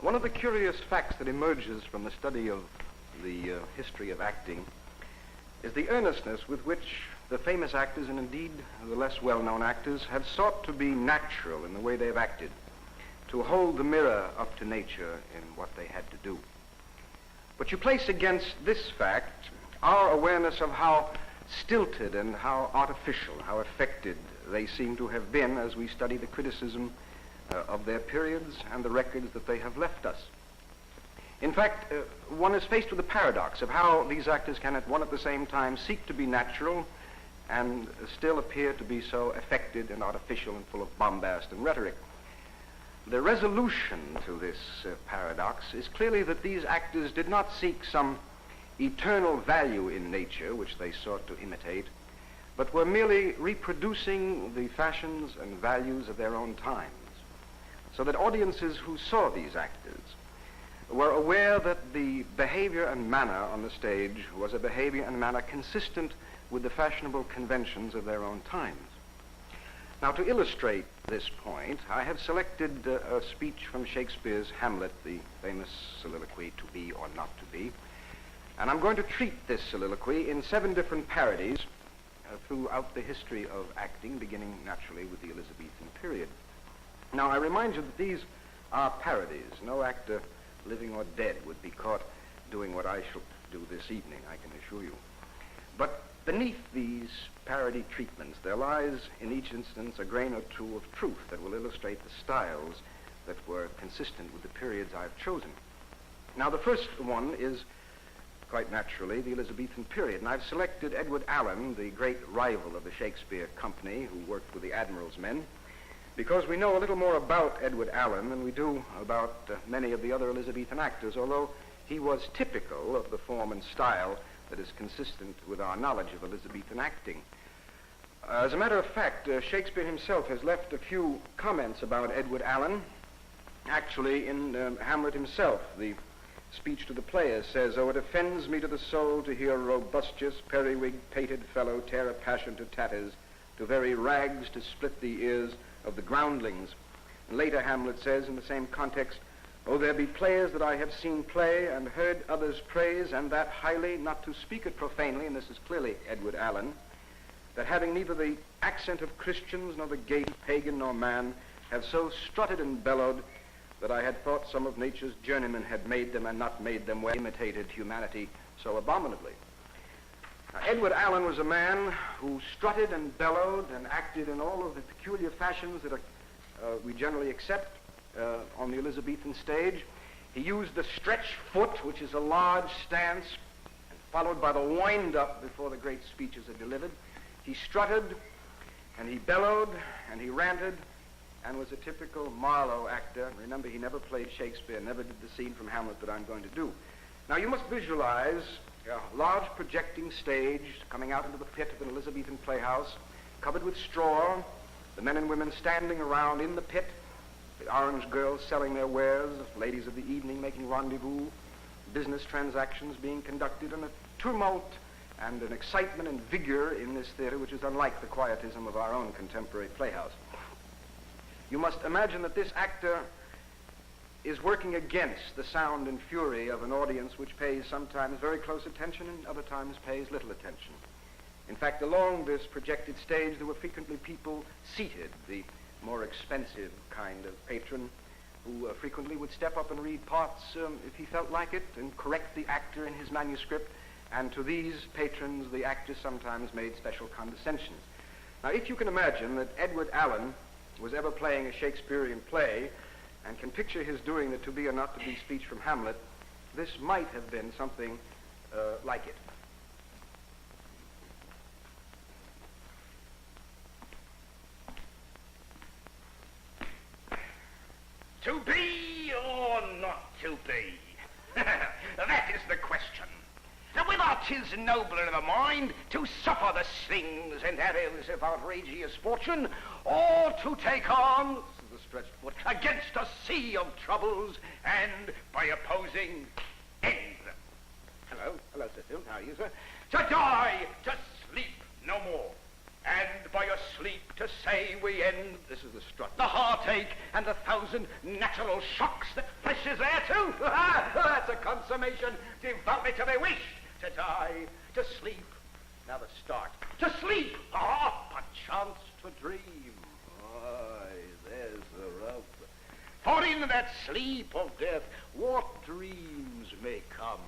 One of the curious facts that emerges from the study of the history of acting is the earnestness with which the famous actors, and indeed the less well-known actors, have sought to be natural in the way they have acted, to hold the mirror up to nature in what they had to do. But you place against this fact our awareness of how stilted and how artificial, how affected they seem to have been as we study the criticism of their periods and the records that they have left us. In fact, one is faced with the paradox of how these actors can at the same time seek to be natural and still appear to be so affected and artificial and full of bombast and rhetoric. The resolution to this paradox is clearly that these actors did not seek some eternal value in nature which they sought to imitate, but were merely reproducing the fashions and values of their own times, so that audiences who saw these actors were aware that the behavior and manner on the stage was a behavior and manner consistent with the fashionable conventions of their own times. Now, to illustrate this point, I have selected a speech from Shakespeare's Hamlet, the famous soliloquy, "To be or not to be," and I'm going to treat this soliloquy in 7 different parodies throughout the history of acting, beginning naturally with the Elizabethan period. Now, I remind you that these are parodies. No actor, living or dead, would be caught doing what I shall do this evening, I can assure you. But beneath these parody treatments, there lies in each instance a grain or two of truth that will illustrate the styles that were consistent with the periods I've chosen. Now, the first one is quite naturally the Elizabethan period, and I've selected Edward Allen, the great rival of the Shakespeare company who worked with the admiral's men, because we know a little more about Edward Allen than we do about many of the other Elizabethan actors, although he was typical of the form and style that is consistent with our knowledge of Elizabethan acting. As a matter of fact, Shakespeare himself has left a few comments about Edward Allen. Actually, in Hamlet himself, the speech to the players says, "Oh, it offends me to the soul to hear a robustious, periwigged, pated fellow tear a passion to tatters, to very rags to split the ears of the groundlings." And later Hamlet says in the same context, "Oh, there be players that I have seen play and heard others praise, and that highly, not to speak it profanely," and this is clearly Edward Allen, "that having neither the accent of Christians nor the gait of pagan nor man, have so strutted and bellowed that I had thought some of nature's journeymen had made them and not made them well, imitated humanity so abominably." Now, Edward Allen was a man who strutted and bellowed and acted in all of the peculiar fashions that we generally accept on the Elizabethan stage. He used the stretch foot, which is a large stance, followed by the wind-up before the great speeches are delivered. He strutted, and he bellowed, and he ranted, and was a typical Marlowe actor. Remember, he never played Shakespeare, never did the scene from Hamlet that I'm going to do. Now, you must visualize a large projecting stage coming out into the pit of an Elizabethan playhouse, covered with straw, the men and women standing around in the pit, the orange girls selling their wares, ladies of the evening making rendezvous, business transactions being conducted, and a tumult and an excitement and vigor in this theater which is unlike the quietism of our own contemporary playhouse. You must imagine that this actor is working against the sound and fury of an audience which pays sometimes very close attention and other times pays little attention. In fact, along this projected stage, there were frequently people seated, the more expensive kind of patron, who frequently would step up and read parts if he felt like it and correct the actor in his manuscript, and to these patrons, the actor sometimes made special condescensions. Now, if you can imagine that Edward Allen was ever playing a Shakespearean play and can picture his doing the to be or not to be speech from Hamlet, this might have been something like it. To be or not to be? That is the question. Whether 'tis nobler in the mind to suffer the slings and arrows of outrageous fortune, or to take arms, the stretched foot, against a sea of troubles, and by opposing end them. Hello, sister. How are you, sir? To die, to sleep no more. and by a sleep to say we end, this is the strut, the heartache and the thousand natural shocks that flesh is heir to. That's a consummation devoutly to be wished, to die, to sleep. Now the start. To sleep, perchance to dream. Aye, there's the rub. For in that sleep of death, what dreams may come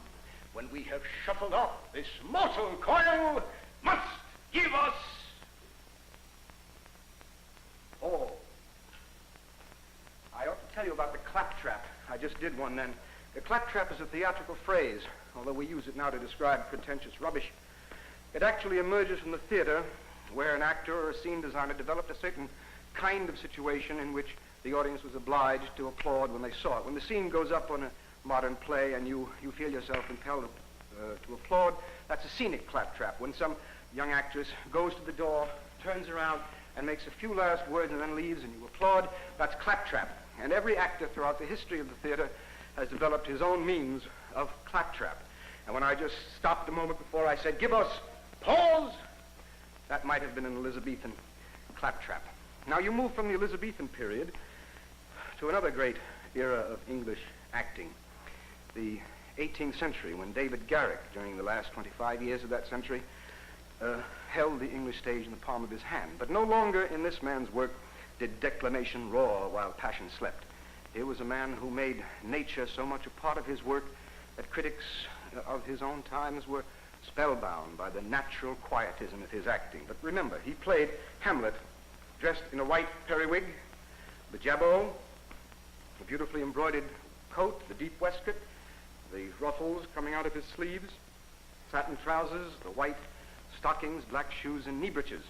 when we have shuffled off this mortal coil must give us all. I ought to tell you about the claptrap. I just did one then. The claptrap is a theatrical phrase, although we use it now to describe pretentious rubbish. It actually emerges from the theater where an actor or a scene designer developed a certain kind of situation in which the audience was obliged to applaud when they saw it. When the scene goes up on a modern play and you feel yourself impelled to applaud, that's a scenic claptrap. When some young actress goes to the door, turns around, and makes a few last words and then leaves and you applaud, that's claptrap. And every actor throughout the history of the theater has developed his own means of claptrap. And when I just stopped a moment before I said, give us pause, that might have been an Elizabethan claptrap. Now you move from the Elizabethan period to another great era of English acting, the 18th century, when David Garrick, during the last 25 years of that century, held the English stage in the palm of his hand. But no longer in this man's work did declamation roar while passion slept. He was a man who made nature so much a part of his work that critics of his own times were spellbound by the natural quietism of his acting. But remember, he played Hamlet dressed in a white periwig, the jabot, the beautifully embroidered coat, the deep waistcoat, the ruffles coming out of his sleeves, satin trousers, the white stockings, black shoes, and knee breeches.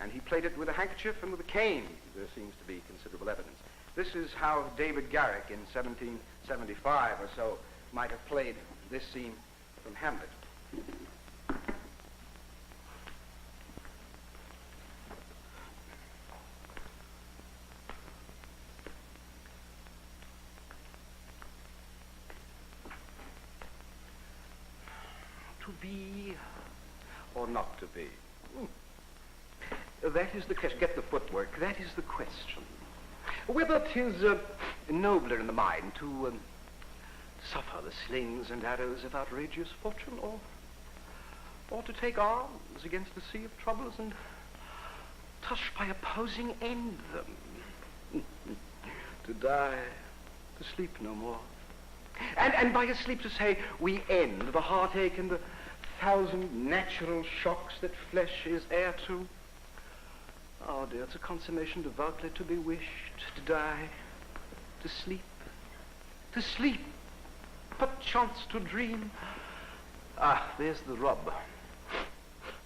And he played it with a handkerchief and with a cane. There seems to be considerable evidence. This is how David Garrick in 1775 or so might have played this scene from Hamlet. To be or not to be? That is the question. Get the footwork. That is the question. Whether 'tis nobler in the mind to suffer the slings and arrows of outrageous fortune, or to take arms against the sea of troubles and thus by opposing end them. To die, to sleep no more. And by a sleep to say, we end the heartache and the thousand natural shocks that flesh is heir to. Oh dear, it's a consummation devoutly to be wished, to die, to sleep, perchance to dream. Ah, there's the rub.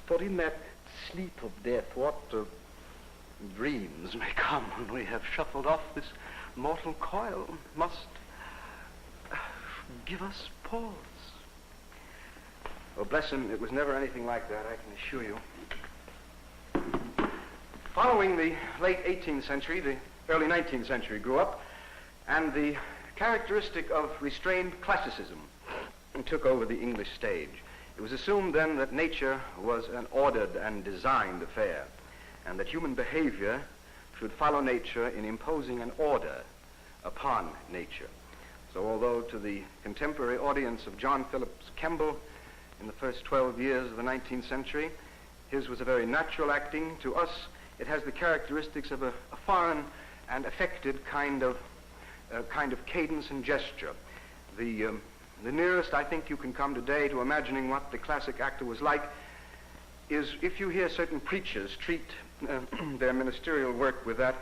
For in that sleep of death, what dreams may come when we have shuffled off this mortal coil must give us pause. Oh, bless him, it was never anything like that, I can assure you. Following the late 18th century, the early 19th century grew up, and the characteristic of restrained classicism took over the English stage. It was assumed then that nature was an ordered and designed affair, and that human behavior should follow nature in imposing an order upon nature. So although to the contemporary audience of John Phillips Kemble in the first 12 years of the 19th century, his was a very natural acting, to us it has the characteristics of a foreign and affected kind of cadence and gesture. The nearest I think you can come today to imagining what the classic actor was like is if you hear certain preachers treat their ministerial work with that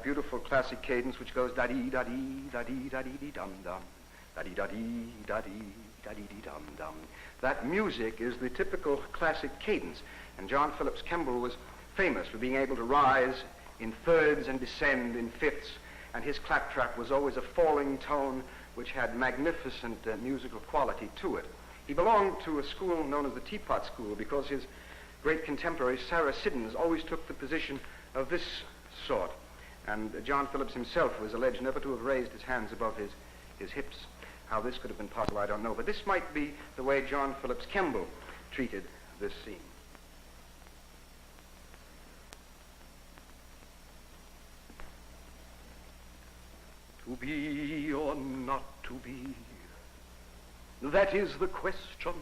beautiful classic cadence which goes da-dee, da-dee, da-dee, da-dee, dum-dum, da-dee, da-dee, da-dee, da-dee, dum-dum. That music is the typical classic cadence, and John Phillips Kemble was famous for being able to rise in thirds and descend in fifths, and his claptrap was always a falling tone which had magnificent musical quality to it. He belonged to a school known as the Teapot School because his great contemporary Sarah Siddons always took the position of this sort, and John Phillips himself was alleged never to have raised his hands above his hips. How this could have been possible, I don't know, but this might be the way John Phillips Kemble treated this scene. To be or not to be, that is the question.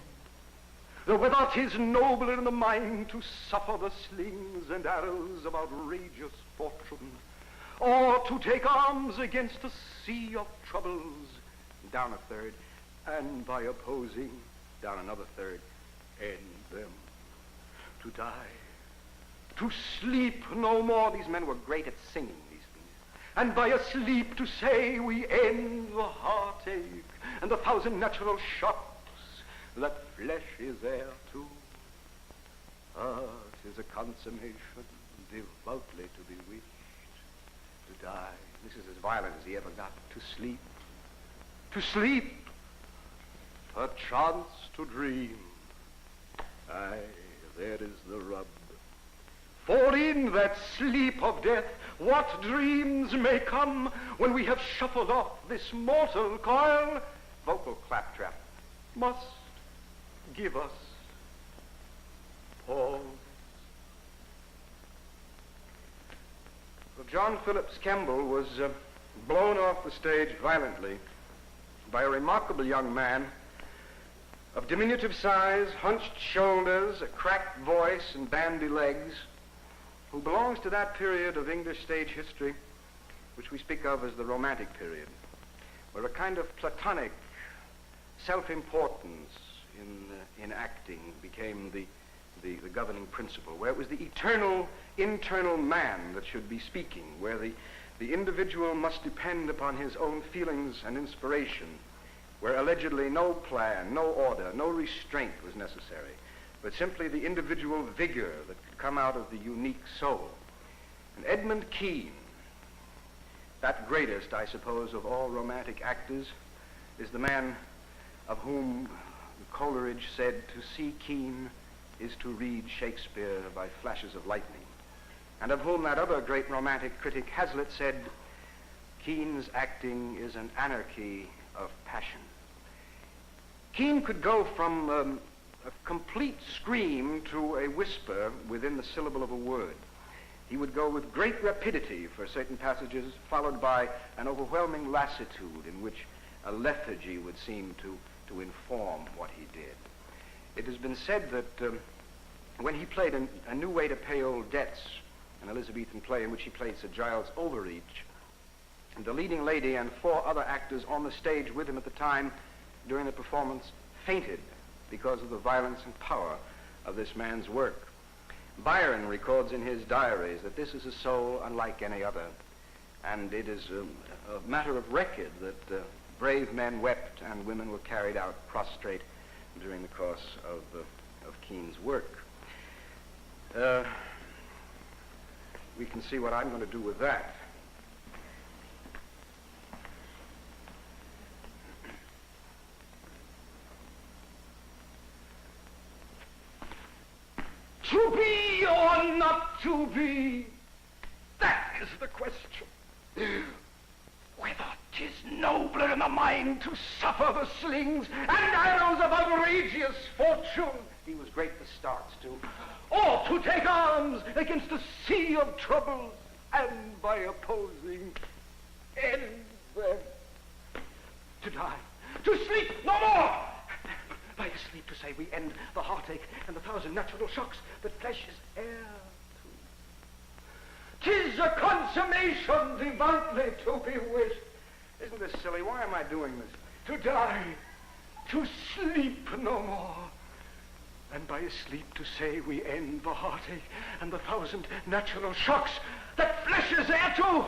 Whether 'tis nobler in the mind to suffer the slings and arrows of outrageous fortune, or to take arms against a sea of troubles, down a third, and by opposing, down another third, end them, to die, to sleep no more. These men were great at singing these things. And by a sleep to say we end the heartache and the thousand natural shocks that flesh is heir to. Ah, 'tis a consummation devoutly to be wished, to die. This is as violent as he ever got. To sleep. To sleep. Perchance to dream. Aye, there is the rub. For in that sleep of death, what dreams may come when we have shuffled off this mortal coil, vocal claptrap, must give us pause. Well, John Phillips Kemble was blown off the stage violently by a remarkable young man of diminutive size, hunched shoulders, a cracked voice, and bandy legs, who belongs to that period of English stage history which we speak of as the Romantic period, where a kind of platonic self-importance in acting became the governing principle, where it was the eternal internal man that should be speaking, where the individual must depend upon his own feelings and inspiration, where allegedly no plan, no order, no restraint was necessary, but simply the individual vigor that could come out of the unique soul. And Edmund Kean, that greatest, I suppose, of all romantic actors, is the man of whom Coleridge said, to see Kean is to read Shakespeare by flashes of lightning, and of whom that other great romantic critic Hazlitt said, Kean's acting is an anarchy of passion. Kean could go from a complete scream to a whisper within the syllable of a word. He would go with great rapidity for certain passages, followed by an overwhelming lassitude in which a lethargy would seem to inform what he did. It has been said that when he played A New Way to Pay Old Debts, an Elizabethan play in which he played Sir Giles Overreach, and the leading lady and 4 other actors on the stage with him at the time during the performance fainted because of the violence and power of this man's work. Byron records in his diaries that this is a soul unlike any other, and it is a matter of record that brave men wept and women were carried out prostrate during the course of Kean's work. We can see what I'm going to do with that. To be or not to be, that is the question. Whether 'tis nobler in the mind to suffer the slings and arrows of outrageous fortune, he was great for starts too, or to take arms against a sea of troubles, and by opposing end them, to die, to sleep no more. By a sleep to say we end the heartache and the thousand natural shocks that flesh is heir to. 'Tis a consummation devoutly to be wished. Isn't this silly? Why am I doing this? To die, to sleep no more, and by a sleep to say we end the heartache and the thousand natural shocks that flesh is heir to.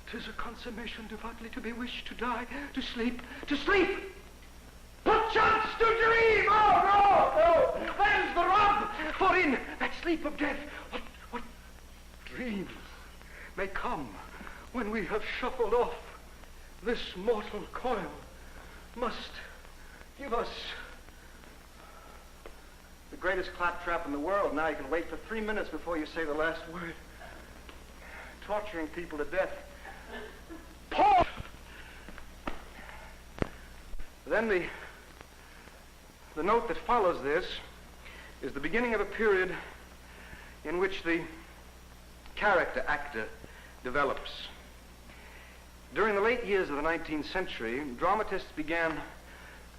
'Tis a consummation devoutly to be wished, to die, to sleep, perchance to dream. Oh, no, there's the rub. For in that sleep of death, what dreams may come when we have shuffled off this mortal coil must give us the greatest claptrap in the world. Now you can wait for 3 minutes before you say the last word. Torturing people to death. Pause! Then the note that follows this is the beginning of a period in which the character actor develops. during the late years of the 19th century, dramatists began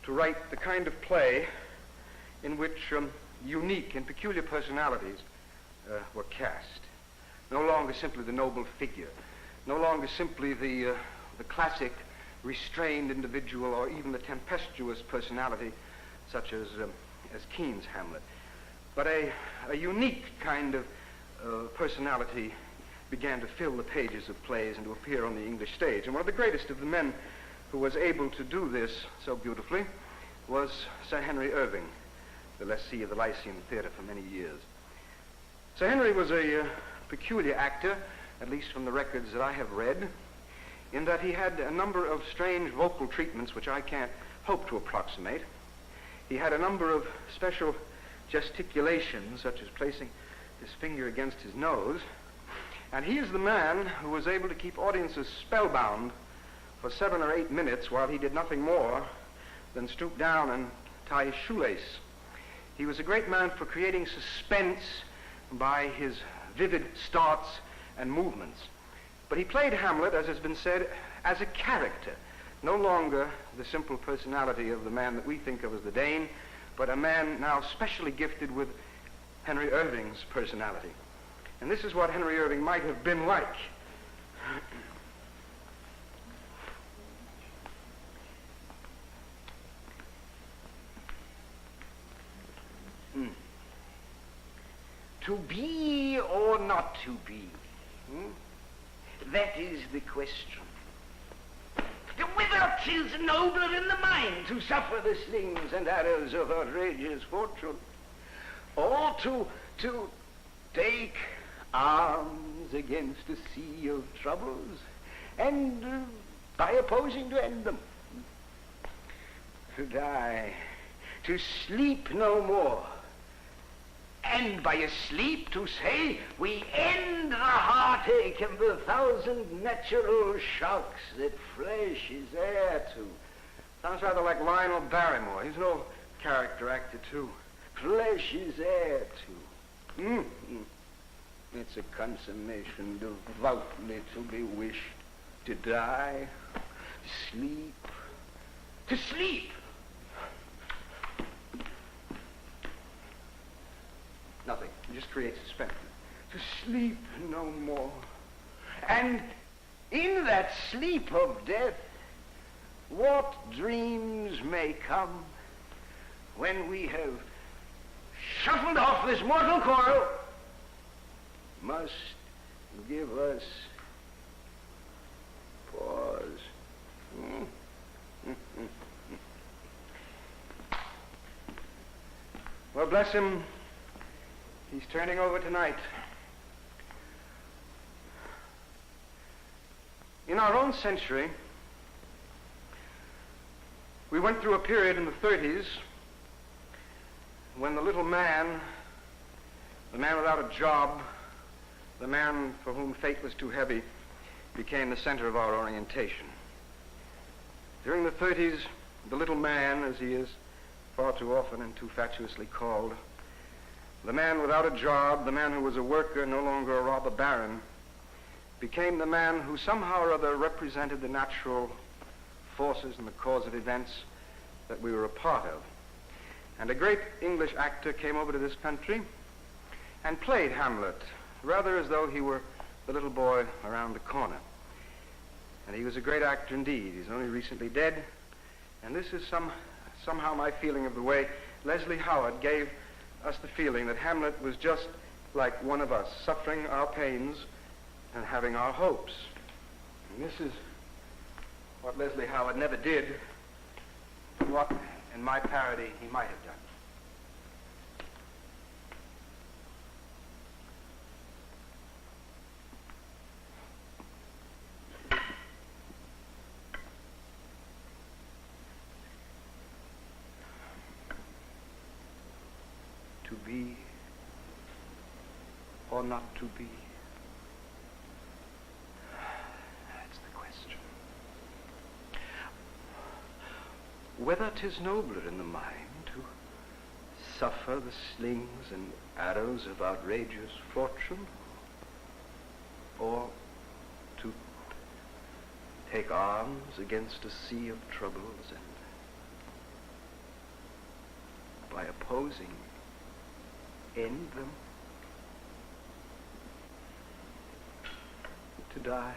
to write the kind of play in which unique and peculiar personalities were cast. No longer simply the noble figure, no longer simply the classic restrained individual or even the tempestuous personality such as Keane's Hamlet, but a unique kind of personality began to fill the pages of plays and to appear on the English stage. And one of the greatest of the men who was able to do this so beautifully was Sir Henry Irving, the lessee of the Lyceum Theatre for many years. Sir Henry was a peculiar actor, at least from the records that I have read, in that he had a number of strange vocal treatments which I can't hope to approximate. He had a number of special gesticulations, such as placing his finger against his nose, and he is the man who was able to keep audiences spellbound for 7 or 8 minutes while he did nothing more than stoop down and tie his shoelace. He was a great man for creating suspense by his vivid starts and movements. But he played Hamlet, as has been said, as a character, no longer the simple personality of the man that we think of as the Dane, but a man now specially gifted with Henry Irving's personality. And this is what Henry Irving might have been like. To be or not to be? That is the question. Whether 'tis nobler in the mind to suffer the slings and arrows of outrageous fortune, or to take arms against a sea of troubles, and by opposing to end them. To die, to sleep no more, and by a sleep to say we end the heartache and the 1,000 natural shocks that flesh is heir to. Sounds rather like Lionel Barrymore. He's no character actor, too. Flesh is heir to. It's a consummation devoutly to be wished. To die, sleep, to sleep. Nothing. You just create suspense. To sleep no more. And in that sleep of death, what dreams may come when we have shuffled off this mortal coil must give us pause. Well, bless him, he's turning over tonight. In our own century, we went through a period in the 30s when the little man, the man without a job, the man for whom fate was too heavy, became the center of our orientation. During the 30s, the little man, as he is far too often and too fatuously called, the man without a job, the man who was a worker, no longer a robber baron, became the man who somehow or other represented the natural forces and the cause of events that we were a part of. And a great English actor came over to this country and played Hamlet, rather as though he were the little boy around the corner. And he was a great actor indeed. He's only recently dead. And this is somehow my feeling of the way Leslie Howard gave us the feeling that Hamlet was just like one of us, suffering our pains and having our hopes. And this is what Leslie Howard never did, and what, in my parody, he might have done. To be or not to be? That's the question. Whether 'tis nobler in the mind to suffer the slings and arrows of outrageous fortune, or to take arms against a sea of troubles, and by opposing, end them. To die,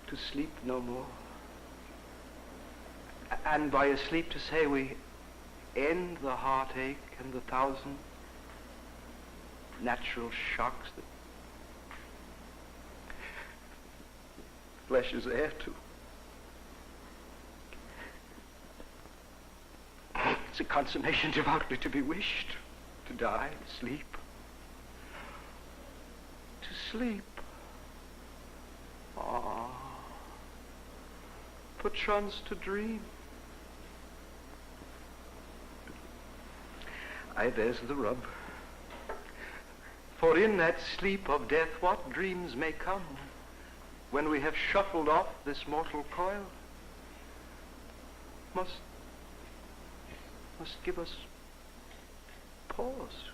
to sleep no more. And by asleep to say we end the heartache and the thousand natural shocks that flesh is heir to. It's a consummation devoutly to be wished, to die, sleep, to sleep. Ah, perchance to dream. Aye, there's the rub. For in that sleep of death, what dreams may come when we have shuffled off this mortal coil must give us pause.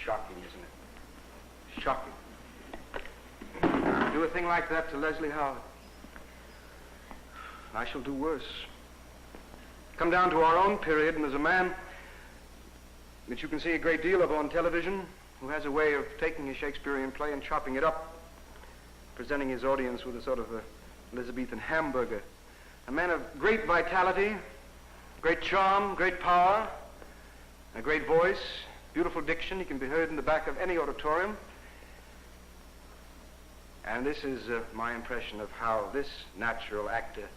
Shocking, isn't it? Shocking. Do a thing like that to Leslie Howard. I shall do worse. Come down to our own period, and there's a man that you can see a great deal of on television who has a way of taking a Shakespearean play and chopping it up, presenting his audience with a sort of a Elizabethan hamburger. A man of great vitality, great charm, great power, a great voice, beautiful diction. He can be heard in the back of any auditorium. And this is my impression of how this natural actor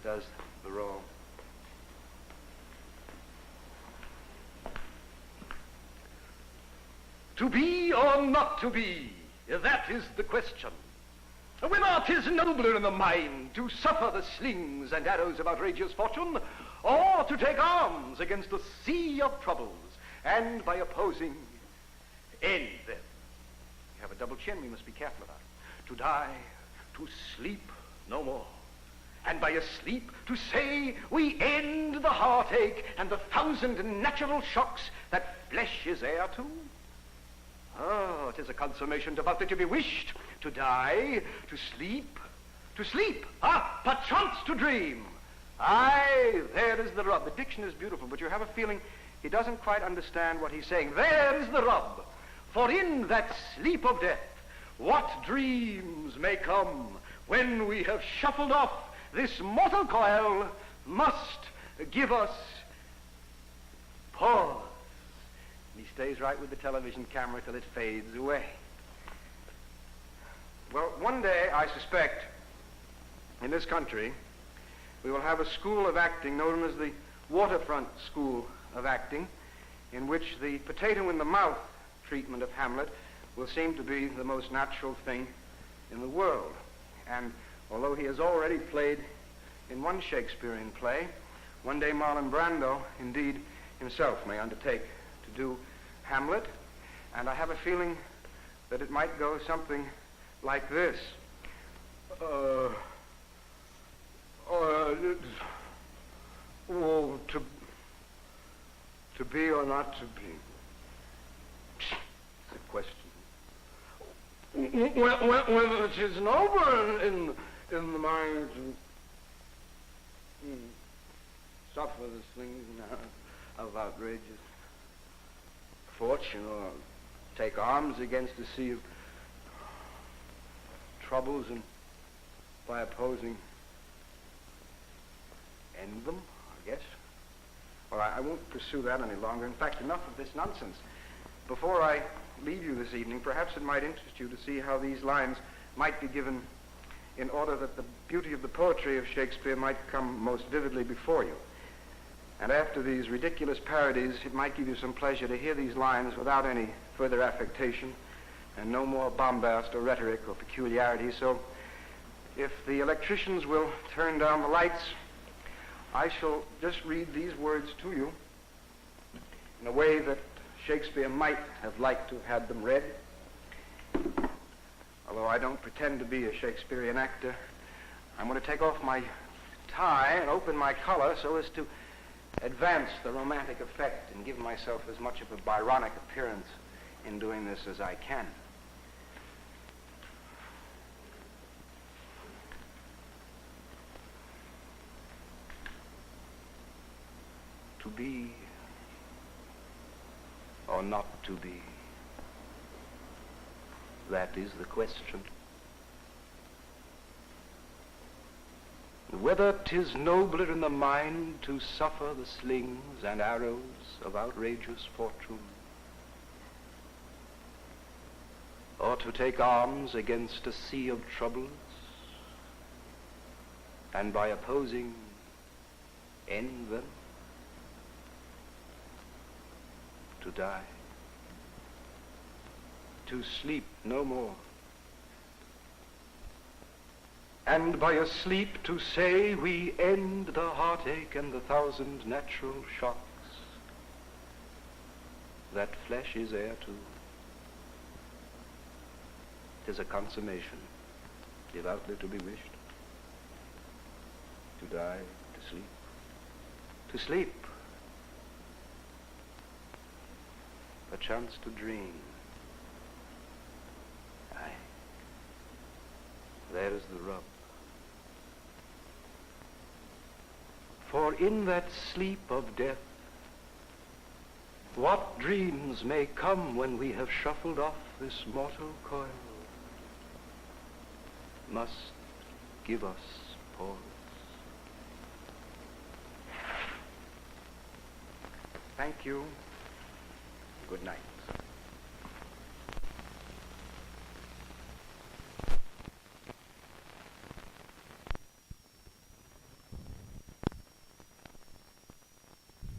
does the role. To be or not to be, that is the question. Whether 'tis nobler in the mind to suffer the slings and arrows of outrageous fortune, or to take arms against a sea of troubles, and by opposing, end them. You have a double chin we must be careful about. To die, to sleep no more. And by a sleep to say we end the heartache and the thousand natural shocks that flesh is heir to. Oh, it is a consummation devoutly to be wished, to die, to sleep, perchance to dream. Aye, there is the rub. The diction is beautiful, but you have a feeling he doesn't quite understand what he's saying. There is the rub. For in that sleep of death, what dreams may come when we have shuffled off this mortal coil must give us pause. And he stays right with the television camera till it fades away. Well, one day, I suspect, in this country, we will have a school of acting known as the Waterfront School of Acting, in which the potato in the mouth treatment of Hamlet will seem to be the most natural thing in the world. And although he has already played in one Shakespearean play, one day Marlon Brando, indeed, himself may undertake to do Hamlet, and I have a feeling that it might go something like this. To be or not to be? It's a question. Whether it is noble in the mind to suffer the slings of outrageous fortune, or take arms against a sea of troubles, and by opposing, end them, I guess. Well, I won't pursue that any longer. In fact, enough of this nonsense. Before I leave you this evening, perhaps it might interest you to see how these lines might be given in order that the beauty of the poetry of Shakespeare might come most vividly before you. And after these ridiculous parodies, it might give you some pleasure to hear these lines without any further affectation and no more bombast or rhetoric or peculiarity. So if the electricians will turn down the lights, I shall just read these words to you in a way that Shakespeare might have liked to have had them read. Although I don't pretend to be a Shakespearean actor, I'm going to take off my tie and open my collar so as to advance the romantic effect and give myself as much of a Byronic appearance in doing this as I can. To be or not to be, that is the question. Whether 'tis nobler in the mind to suffer the slings and arrows of outrageous fortune, or to take arms against a sea of troubles, and by opposing end them, to die, to sleep no more, and by a sleep to say we end the heartache and the thousand natural shocks that flesh is heir to. 'Tis a consummation, devoutly to be wished, to die, to sleep, a chance to dream. Aye, there is the rub. For in that sleep of death, what dreams may come when we have shuffled off this mortal coil must give us pause. Thank you. Good night.